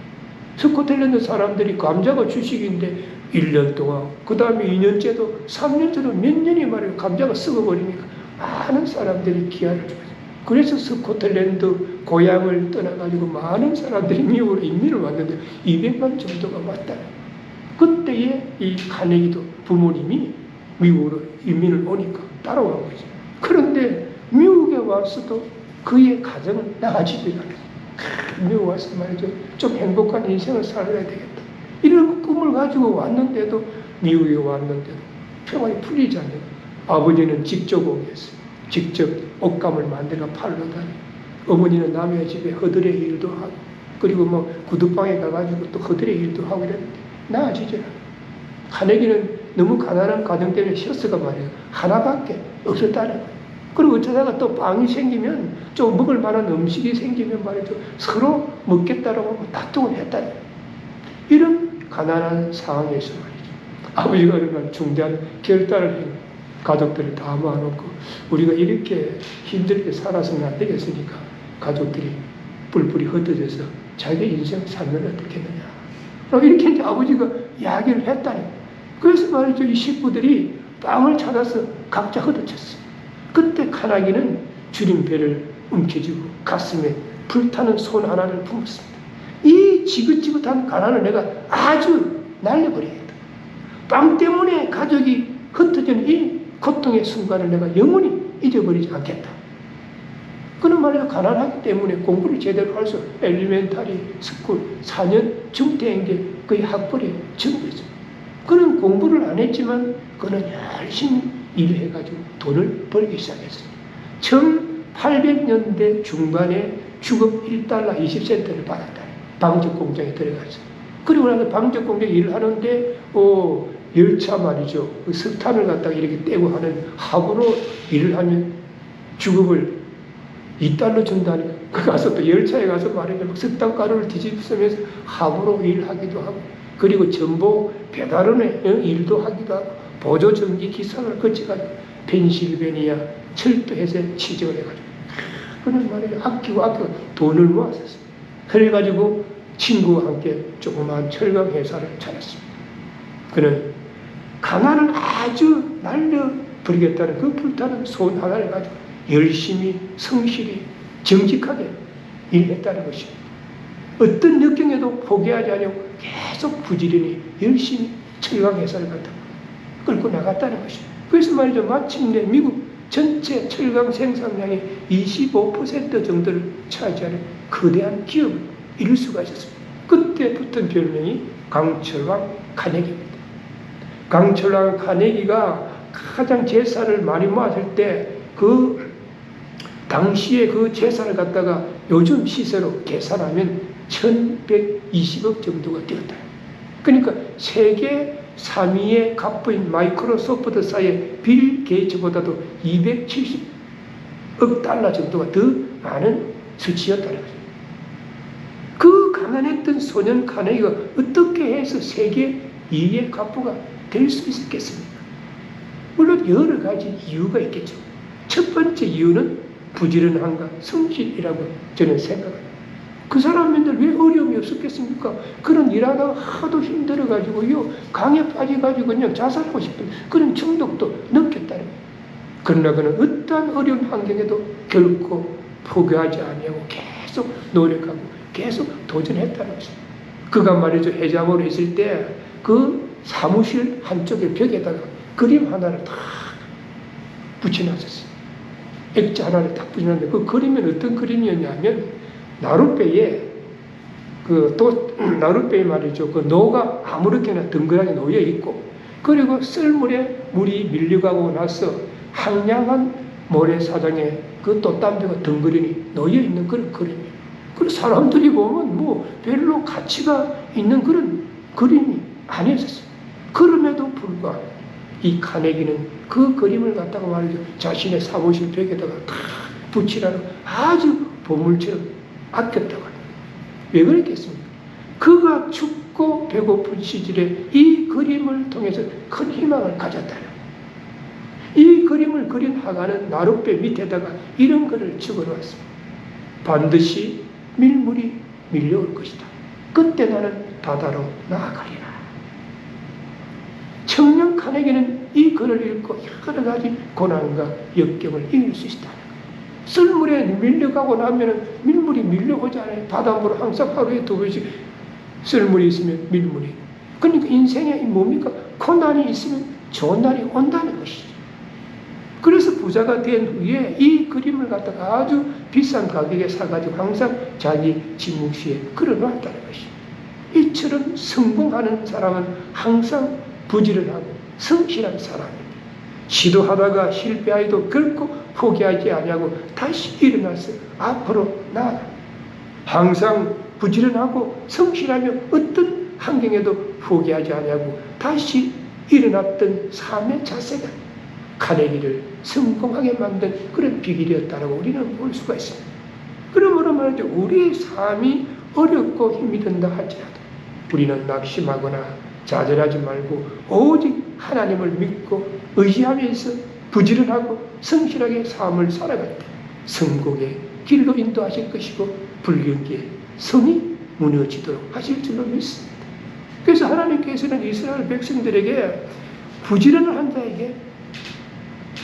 스코틀랜드 사람들이 감자가 주식인데 1년 동안 그 다음에 2년째도 3년째도 몇 년이 말이에요. 감자가 썩어버리니까 많은 사람들이 기아를 줘요. 그래서 스코틀랜드 고향을 떠나가지고 많은 사람들이 미국으로 이민을 왔는데 200만 정도가 왔다. 그때에 이 카네기도 부모님이 미국으로 이민을 오니까 따라온 거죠. 그런데 미국에 와서도 그의 가정은 나아지지 않아요. 미국 와서 말이죠. 좀 행복한 인생을 살아야 되겠다. 이런 꿈을 가지고 왔는데도 미국에 왔는데도 평안이 풀리지 않는 아버지는 직조공이었어요. 직접 옷감을 만들어 팔러 다니고 어머니는 남의 집에 허들의 일도 하고 그리고 뭐 구두방에 가가지고 또 허들의 일도 하고 이랬는데 나아지지 않아요. 카네기는 너무 가난한 가정 때문에 셔츠가 말이에요. 하나밖에 없었다는 거예요. 그리고 어쩌다가 또 빵이 생기면 좀 먹을 만한 음식이 생기면 말이죠. 서로 먹겠다라고 다툼을 했다는 거예요. 이런 가난한 상황에서 말이죠. 아버지가 그러면 중대한 결단을 해요. 가족들을 다 모아놓고 우리가 이렇게 힘들게 살아서는 안 되겠으니까 가족들이 뿔뿔이 흩어져서 자기 인생 살면 어떻겠느냐. 이렇게 이제 아버지가 이야기를 했다는 거예요. 그래서 말이죠. 이 식구들이 빵을 찾아서 각자 흩어졌어요. 그때 카네기는 줄임배를 움켜쥐고 가슴에 불타는 손 하나를 품었습니다. 이 지긋지긋한 가난을 내가 아주 날려버리겠다. 빵 때문에 가족이 흩어지는 이 고통의 순간을 내가 영원히 잊어버리지 않겠다. 그는 말이야 가난하기 때문에 공부를 제대로 할 수 엘리멘타리 스쿨 4년 중퇴한 게 거의 학벌의 전부였어요. 그는 공부를 안 했지만 그는 열심히 일해가지고 돈을 벌기 시작했어요. 1800년대 중반에 주급 1달러 20센트를 받았다. 방적 공장에 들어갔어요. 그리고 나서 방적 공장에 일을 하는데 열차 말이죠. 그 석탄을 갖다가 이렇게 떼고 하는 하부로 일을 하면 주급을 2달러 준다니까 그 가서 또 열차에 가서 말이죠. 석탄가루를 뒤집으면서 함으로 일하기도 하고, 그리고 전보 배달원의 일도 하기도 하고, 보조 전기 기사를 거쳐가지고 펜실베니아 철도에서 취직을 해가지고, 그는 말이죠. 아끼고 돈을 모았었어요. 그래가지고 친구와 함께 조그마한 철강 회사를 차렸습니다. 그는 가난을 아주 날려버리겠다는 그 불타는 소원 하나를 가지고 열심히 성실히 정직하게 일했다는 것입니다. 어떤 역경에도 포기하지 않고 계속 부지런히 열심히 철강 회사를 갖다 끌고 나갔다는 것입니다. 그래서 말이죠. 마침내 미국 전체 철강 생산량의 25% 정도를 차지하는 거대한 기업을 이룰 수가 있었습니다. 그때 붙은 별명이 강철왕 카네기입니다. 강철왕 카네기가 가장 재산을 많이 모았을 때 그 당시에 그 재산을 갖다가 요즘 시세로 계산하면 1120억 정도가 되었다. 그러니까 세계 3위의 갑부인 마이크로소프트 사이의 빌 게이츠보다도 270억 달러 정도가 더 많은 수치였다는 거죠. 그 가난했던 소년 카네기가 어떻게 해서 세계 2위의 갑부가 될 수 있었겠습니까? 물론 여러 가지 이유가 있겠죠. 첫 번째 이유는 부지런함과 성실이라고 저는 생각합니다. 그 사람들 왜 어려움이 없었겠습니까? 그런 일하다가 하도 힘들어가지고요, 강에 빠져가지고 그냥 자살하고 싶은 그런 충동도 느꼈다는 거예요. 그러나 그는 어떠한 어려운 환경에도 결코 포기하지 아니하고 계속 노력하고 계속 도전했다는 것입니다. 그가 말이죠, 해장으로 있을 때 그 사무실 한쪽에 벽에다가 그림 하나를 딱 붙여놨었어요. 액자 하나를 딱 붙여놨는데 그 그림은 어떤 그림이었냐면 나룻배에 나룻배에 말이죠. 그 노가 아무렇게나 덩그러니 놓여 있고, 그리고 썰물에 물이 밀려가고 나서 황량한 모래사장에 그 돛담배가 덩그러니 놓여 있는 그런 그림이에요. 그리고 사람들이 보면 뭐 별로 가치가 있는 그런 그림이 아니었어요. 그럼에도 불구하고 이 카네기는 그 그림을 갖다가 말이죠. 자신의 사무실 벽에다가 다 붙이라는 아주 보물처럼 아꼈다고 합니다. 왜 그랬겠습니까? 그가 춥고 배고픈 시절에 이 그림을 통해서 큰 희망을 가졌다는 거예요. 이 그림을 그린 화가는 나룻배 밑에다가 이런 글을 적어놓았습니다. 반드시 밀물이 밀려올 것이다. 그때 나는 바다로 나아가리라. 청년 카네기는 이 글을 읽고 여러 가지 고난과 역경을 이길 수 있다는 거예요. 썰물에 밀려가고 나면 밀물이 밀려오지 않아요. 바닷물은 항상 하루에 2번씩 썰물이 있으면 밀물이. 그러니까 인생에 뭡니까? 고난이 있으면 좋은 날이 온다는 것이죠. 그래서 부자가 된 후에 이 그림을 갖다가 아주 비싼 가격에 사가지고 항상 자기 집무실에 걸어놨다는 것이죠. 이처럼 성공하는 사람은 항상 부지런하고 성실한 사람입니다. 시도하다가 실패하여도 결코 포기하지 아니하고 다시 일어나서 앞으로 나아가. 항상 부지런하고 성실하며 어떤 환경에도 포기하지 아니하고 다시 일어났던 삶의 자세가 카네기를 성공하게 만든 그런 비결이었다고 우리는 볼 수가 있습니다. 그러므로 말이죠. 우리의 삶이 어렵고 힘이 든다 할지라도 우리는 낙심하거나 좌절하지 말고 오직 하나님을 믿고 의지하면서 부지런하고 성실하게 삶을 살아갈 때 성공의 길로 인도하실 것이고 불경기의 성이 무너지도록 하실 줄로 믿습니다. 그래서 하나님께서는 이스라엘 백성들에게 부지런한 자에게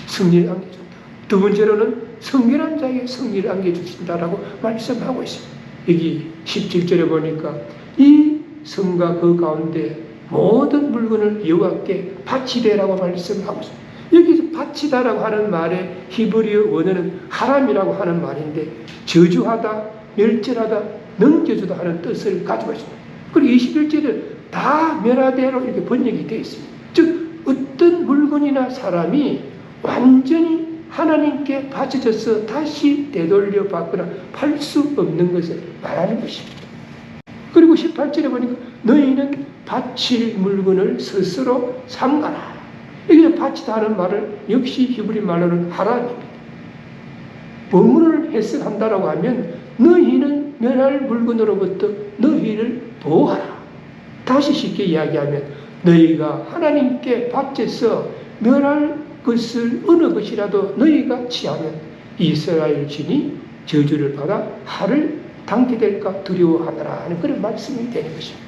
승리를 안겨준다. 두 번째로는 성결한 자에게 승리를 안겨주신다라고 말씀하고 있습니다. 여기 17절에 보니까 이 성과 그 가운데 모든 물건을 여호와께 바치되라고 말씀하고 있습니다. 여기서 바치다라고 하는 말의 히브리어 원어는 하람이라고 하는 말인데 저주하다, 멸절하다, 넘겨주다 하는 뜻을 가지고 있습니다. 그리고 21절에 다 멸하되로 이렇게 번역이 되어 있습니다. 즉 어떤 물건이나 사람이 완전히 하나님께 바쳐져서 다시 되돌려 받거나 팔 수 없는 것을 말하는 것입니다. 그리고 18절에 보니까 너희는 바칠 물건을 스스로 삼가라. 여기서 바치다 하는 말을 역시 히브리 말로는 하람입니다. 본문을 해석한다라고 하면 너희는 멸할 물건으로부터 너희를 보호하라. 다시 쉽게 이야기하면 너희가 하나님께 바쳐서 멸할 것을 어느 것이라도 너희가 취하면 이스라엘 진이 저주를 받아 화를 당게 될까 두려워하더라 하는 그런 말씀이 되는 것입니다.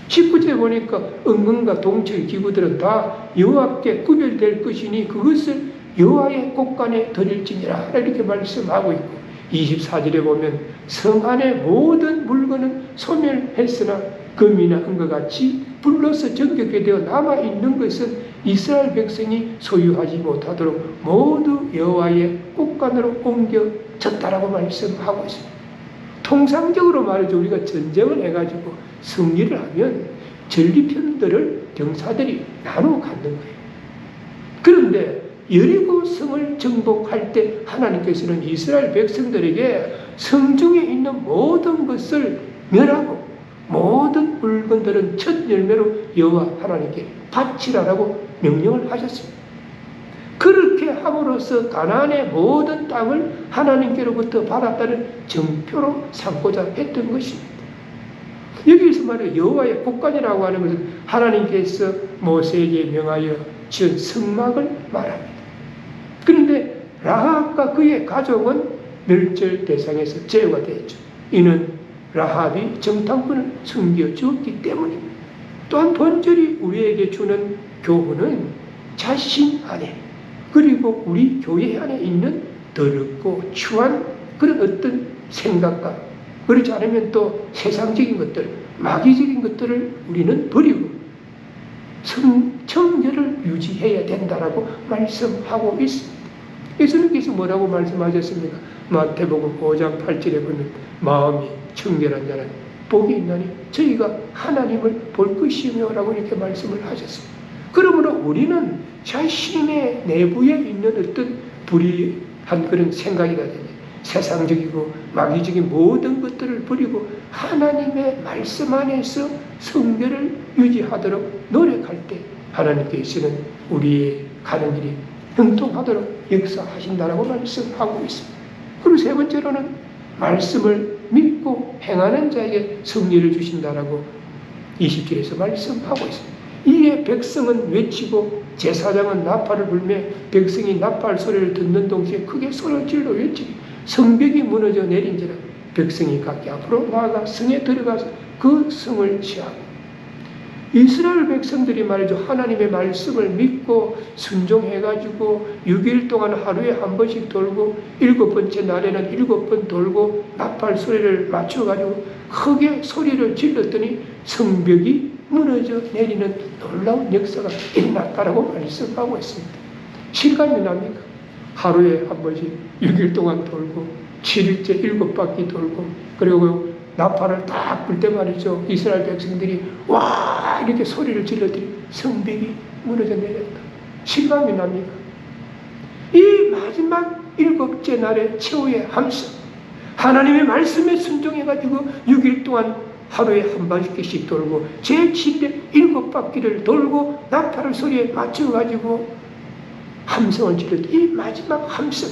19절에 보니까 은금과 동철 기구들은 다 여호와께 구별될 것이니 그것을 여호와의 곳간에 드릴지니라 이렇게 말씀하고 있고, 24절에 보면 성 안의 모든 물건은 소멸했으나 금이나 은과 같이 불로서 정결케 되어 남아있는 것은 이스라엘 백성이 소유하지 못하도록 모두 여호와의 곳간으로 옮겨졌다라고 말씀하고 있습니다. 통상적으로 말이죠, 우리가 전쟁을 해가지고 승리를 하면 전리편들을 병사들이 나누어 갖는 거예요. 그런데 여리고 성을 정복할 때 하나님께서는 이스라엘 백성들에게 성중에 있는 모든 것을 멸하고 모든 물건들은 첫 열매로 여호와 하나님께 바치라라고 명령을 하셨습니다. 그렇게 함으로써 가나안의 모든 땅을 하나님께로부터 받았다는 정표로 삼고자 했던 것입니다. 여기서 말해 여호와의 곳간이라고 하는 것은 하나님께서 모세에게 명하여 지은 성막을 말합니다. 그런데 라합과 그의 가족은 멸절 대상에서 제외가 되었죠. 이는 라합이 정탐꾼을 숨겨주었기 때문입니다. 또한 본절이 우리에게 주는 교훈은 자신 안에 그리고 우리 교회 안에 있는 더럽고 추한 그런 어떤 생각과 그렇지 않으면 또 세상적인 것들, 마귀적인 것들을 우리는 버리고 성청결을 유지해야 된다라고 말씀하고 있습니다. 예수님께서 뭐라고 말씀하셨습니까? 마태복음 5장 8절에 보면 마음이 청결한 자는 복이 있나니 저희가 하나님을 볼 것이며 라고 이렇게 말씀을 하셨습니다. 그러므로 우리는 자신의 내부에 있는 어떤 불의한 그런 생각이라든지 세상적이고 마귀적인 모든 것들을 버리고 하나님의 말씀 안에서 성결을 유지하도록 노력할 때 하나님께서는 우리의 가는 길이 형통하도록 역사하신다라고 말씀하고 있습니다. 그리고 세 번째로는 말씀을 믿고 행하는 자에게 승리를 주신다라고 20절에서 말씀하고 있습니다. 이에 백성은 외치고 제사장은 나팔을 불며 백성이 나팔 소리를 듣는 동시에 크게 소리를 질러 외치니 성벽이 무너져 내린지라 백성이 각기 앞으로 나아가 성에 들어가서 그 성을 취하고, 이스라엘 백성들이 말이죠, 하나님의 말씀을 믿고 순종해가지고 6일 동안 하루에 한 번씩 돌고 7번째 날에는 7번 돌고 나팔 소리를 맞춰가지고 크게 소리를 질렀더니 성벽이 무너져 내리는 놀라운 역사가 일어났다라고 말씀하고 있습니다. 실감이 납니까? 하루에 한 번씩 6일 동안 돌고 7일째 7바퀴 돌고 그리고 나팔을 딱 불 때 말이죠, 이스라엘 백성들이 와 이렇게 소리를 질렀더니 성벽이 무너져 내렸다. 실감이 납니까? 이 마지막 7째 날의 최후의 함성, 하나님의 말씀에 순종해가지고 6일 동안 하루에 한 바퀴씩 돌고 제7일 7바퀴를 돌고 나팔을 소리에 맞춰가지고 함성을 지를 때 이 마지막 함성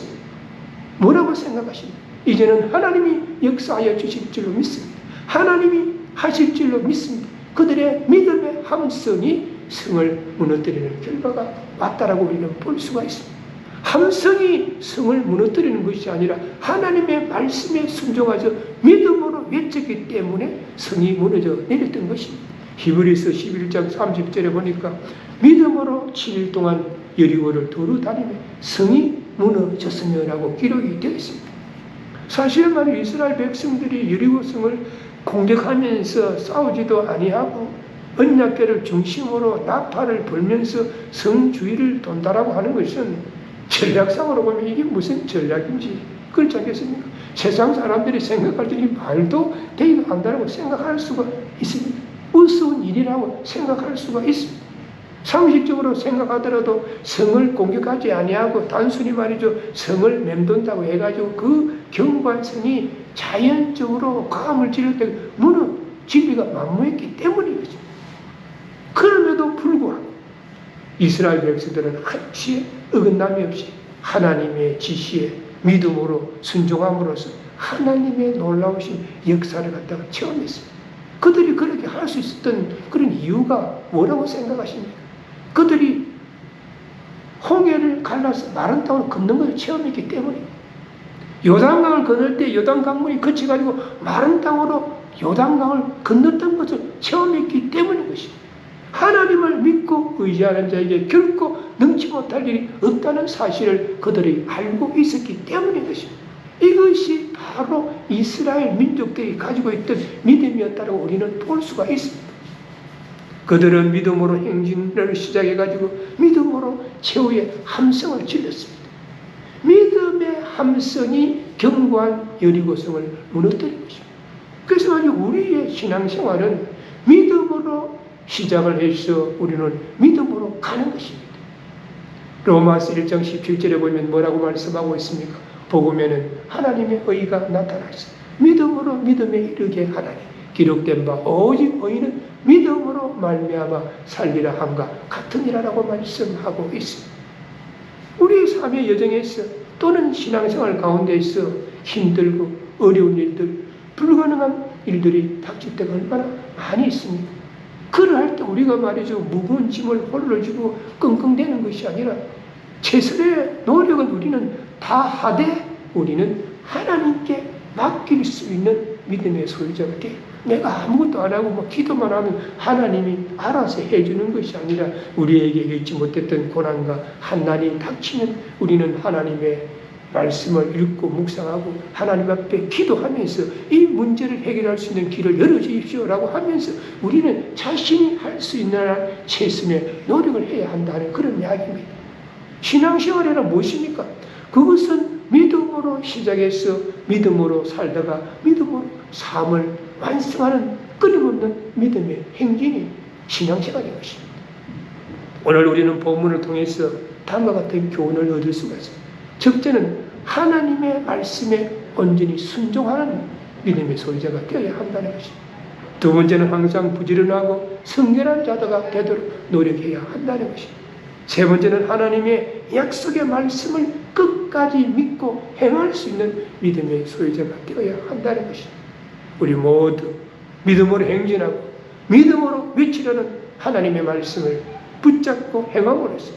뭐라고 생각하십니까? 이제는 하나님이 역사하여 주실 줄로 믿습니다. 하나님이 하실 줄로 믿습니다. 그들의 믿음의 함성이 성을 무너뜨리는 결과가 왔다라고 우리는 볼 수가 있습니다. 함성이 성을 무너뜨리는 것이 아니라 하나님의 말씀에 순종하여 믿음으로 외쳤기 때문에 성이 무너져 내렸던 것입니다. 히브리서 11장 30절에 보니까 믿음으로 7일 동안 여리고를 두루 다니며 성이 무너졌으며라고 기록이 되어 있습니다. 사실 말이 이스라엘 백성들이 여리고 성을 공격하면서 싸우지도 아니하고 언약궤를 중심으로 나팔을 불면서 성 주위를 돈다라고 하는 것은 전략상으로 보면 이게 무슨 전략인지 그렇지 않겠습니까? 세상 사람들이 생각할 때 이 말도 되지 않는다고 생각할 수가 있습니다. 우스운 일이라고 생각할 수가 있습니다. 상식적으로 생각하더라도 성을 공격하지 아니하고 단순히 말이죠, 성을 맴돈다고 해가지고 그 경관성이 자연적으로 과음을 지를 때 진리가 만무했기 때문이죠. 그럼에도 불구하고 이스라엘 백성들은 한치의 어긋남이 없이 하나님의 지시에 믿음으로 순종함으로써 하나님의 놀라우신 역사를 갖다가 체험했어요. 그들이 그렇게 할 수 있었던 그런 이유가 뭐라고 생각하십니까? 그들이 홍해를 갈라서 마른 땅으로 걷는 것을 체험했기 때문입니다. 요단강을 건널 때 요단강물이 거쳐가지고 마른 땅으로 요단강을 건넜던 것을 체험했기 때문인 것입니다. 하나님을 믿고 의지하는 자에게 결코 능치 못할 일이 없다는 사실을 그들이 알고 있었기 때문인 것입니다. 이것이 바로 이스라엘 민족들이 가지고 있던 믿음이었다고 우리는 볼 수가 있습니다. 그들은 믿음으로 행진을 시작해가지고 믿음으로 최후의 함성을 질렀습니다. 믿음의 함성이 견고한 여리고성을 무너뜨린 것입니다. 그래서 말이죠, 우리의 신앙생활은 믿음으로 시작을 해서 우리는 믿음으로 가는 것입니다. 로마서 1장 17절에 보면 뭐라고 말씀하고 있습니까? 복음에는 하나님의 의가 나타났어요. 믿음으로 믿음에 이르게 하나니 기록된 바 오직 의인은 믿음으로 말미암아 살리라 함과 같으니라라고 말씀하고 있습니다. 우리의 삶의 여정에서 또는 신앙생활 가운데에서 힘들고 어려운 일들, 불가능한 일들이 닥칠 때가 얼마나 많이 있습니까? 그럴 때 우리가 말이죠, 무거운 짐을 홀로 지고 끙끙대는 것이 아니라 최선의 노력은 우리는 다 하되 우리는 하나님께 맡길 수 있는 믿음의 소유자가 돼. 내가 아무것도 안 하고 뭐 기도만 하면 하나님이 알아서 해주는 것이 아니라 우리에게 잊지 못했던 고난과 한난이 닥치면 우리는 하나님의 말씀을 읽고 묵상하고 하나님 앞에 기도하면서 이 문제를 해결할 수 있는 길을 열어주십시오라고 하면서 우리는 자신이 할 수 있는 한 최선의 노력을 해야 한다는 그런 이야기입니다. 신앙생활이란 무엇입니까? 그것은 믿음으로 시작해서 믿음으로 살다가 믿음으로 삶을 완성하는 끊임없는 믿음의 행진이 신앙생활인 것입니다. 오늘 우리는 본문을 통해서 다음과 같은 교훈을 얻을 수가 있습니다. 첫째는 하나님의 말씀에 온전히 순종하는 믿음의 소유자가 되어야 한다는 것입니다. 두 번째는 항상 부지런하고 성결한 자가 되도록 노력해야 한다는 것입니다. 세 번째는 하나님의 약속의 말씀을 끝까지 믿고 행할 수 있는 믿음의 소유자가 되어야 한다는 것입니다. 우리 모두 믿음으로 행진하고 믿음으로 외치려는 하나님의 말씀을 붙잡고 행함으로써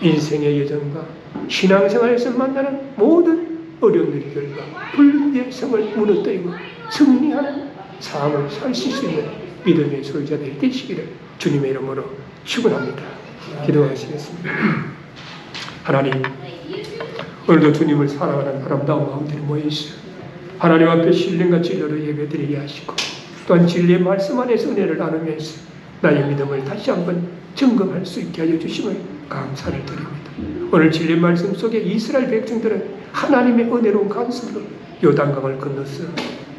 인생의 여정과 신앙생활에서 만나는 모든 어려움들의 결과 불변의 성을 무너뜨리고 승리하는 삶을 살 수 있는 믿음의 소유자들이 되시기를 주님의 이름으로 축원합니다. 기도하시겠습니다. 하나님, 오늘도 주님을 사랑하는 아름다운 마음들이 모여있어 하나님 앞에 신령과 진리로 예배드리게 하시고 또한 진리의 말씀 안에서 은혜를 나누면서 나의 믿음을 다시 한번 점검할 수 있게 하여 주심을 감사를 드립니다. 오늘 진리의 말씀 속에 이스라엘 백성들은 하나님의 은혜로운 간섭으로 요단강을 건너서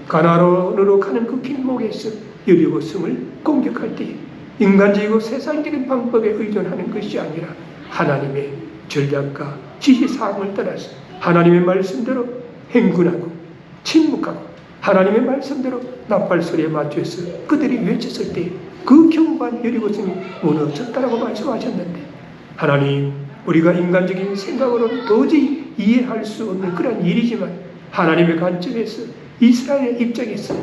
가나안으로 가는 그 길목에서 여리고 성을 공격할 때 인간적이고 세상적인 방법에 의존하는 것이 아니라 하나님의 전략과 지시사항을 따라서 하나님의 말씀대로 행군하고 침묵하고 하나님의 말씀대로 나팔소리에 맞춰서 그들이 외쳤을 때 그 경관 여리고성이 무너졌다라고 말씀하셨는데 하나님, 우리가 인간적인 생각으로는 도저히 이해할 수 없는 그런 일이지만 하나님의 관점에서 이스라엘의 입장에서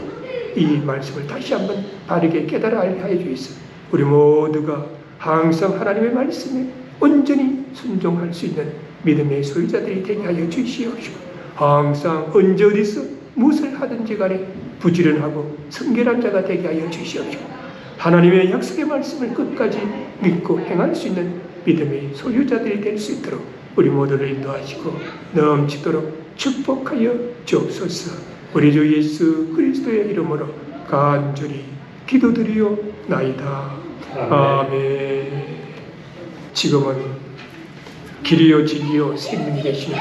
이 말씀을 다시 한번 바르게 깨달아 알게 하여 주시옵소서. 우리 모두가 항상 하나님의 말씀에 온전히 순종할 수 있는 믿음의 소유자들이 되게 하여 주시옵시고 항상 언제 어디서 무엇을 하든지 간에 부지런하고 성결한 자가 되게 하여 주시옵시고 하나님의 약속의 말씀을 끝까지 믿고 행할 수 있는 믿음의 소유자들이 될 수 있도록 우리 모두를 인도하시고 넘치도록 축복하여 주옵소서. 우리 주 예수 그리스도의 이름으로 간절히 기도드리옵나이다. 아멘. 지금은 길이요 진리요 생명이 되시는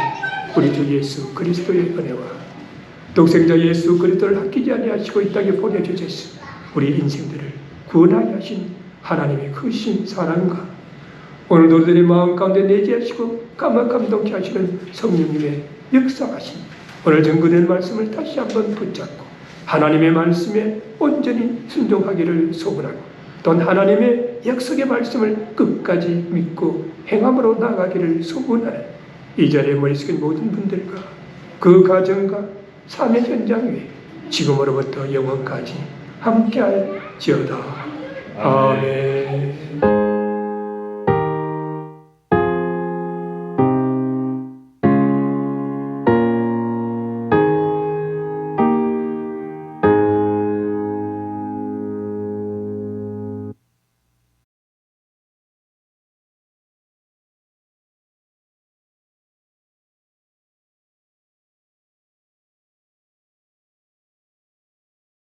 우리 주 예수 그리스도의 은혜와 독생자 예수 그리스도를 아끼지 아니하시고 이 땅에 보내주셔서 우리 인생들을 구원하게 하신 하나님의 크신 사랑과 오늘도 우리들의 마음 가운데 내재하시고 감동케 하시는 성령님의 역사하신 오늘 전거된 말씀을 다시 한번 붙잡고 하나님의 말씀에 온전히 순종하기를 소원하고 또한 하나님의 약속의 말씀을 끝까지 믿고 행함으로 나아가기를 소원하는 이 자리에 모이신 모든 분들과 그 가정과 삶의 현장 위에 지금으로부터 영원까지 함께할지어다. 아멘.